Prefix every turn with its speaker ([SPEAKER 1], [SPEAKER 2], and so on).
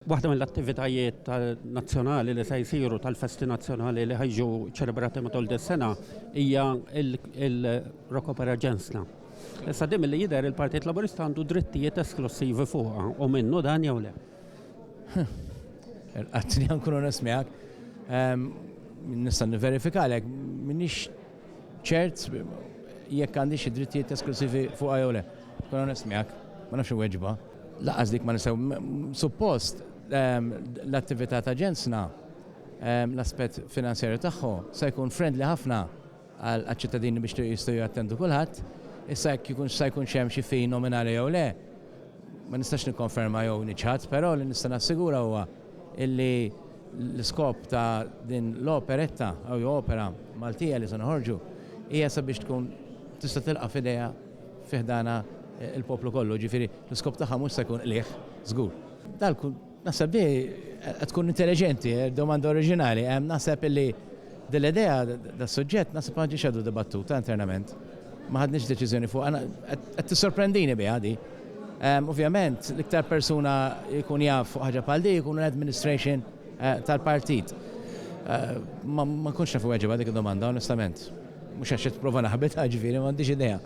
[SPEAKER 1] Waħda mill-attivitajiet nazzjonali li se jsiru tal-festi nazzjonali li ħajġu ċelebrati matul dis-sena hija il-Rokopera Ġensna. Issa dim li jidher il-Partit Laburista għandu drittijiet esklusivi fuqha u minnu dan jew le.
[SPEAKER 2] Għattini għankun nismiegħek, nista' niverifikalek, minix ċert jekk għandi xi drittijiet esklusivi fuqha jew le. Kun nismiegħek, ma nafx weġba. Laqas dik ma nistgħu suppost l-attività ta' Ġensna l-aspett finanzjarju tagħha se jkun friendly ħafna għal-ċittadini biex jistgħu jattendu kulħadd. Issa jekk jkun hemm xi fee nominali jew le, ma nistax nikkonferma jew niċħad, però li nista' nassigura huwa illi l-iskop ta' din l-operetta jew opera Maltija li se noħorġu hija sabiex tkun tista' tilqa' f'idejha fiħdana il-poplu kollu, ġifieri l-iskop tagħha mhux se jkun qlieħ żgur. Naħseb di tkun intelligenti, domanda oriġinali, naħseb illi dil-idea das-suġġett naħseb ma ġiex għadu dibattuta internament. Ma ħadniex deċiżjoni fuq, qed tissorprendini biha di. Ovvjament, l-iktar persuna jkun jaf fuq ħaġa bħal di jkun l-administration tal-partit. Ma nkunx nafu weġiba dik id-domanda, onestament. Mhux għax qed tipprova naħbitha ġifieri m'għandix idea.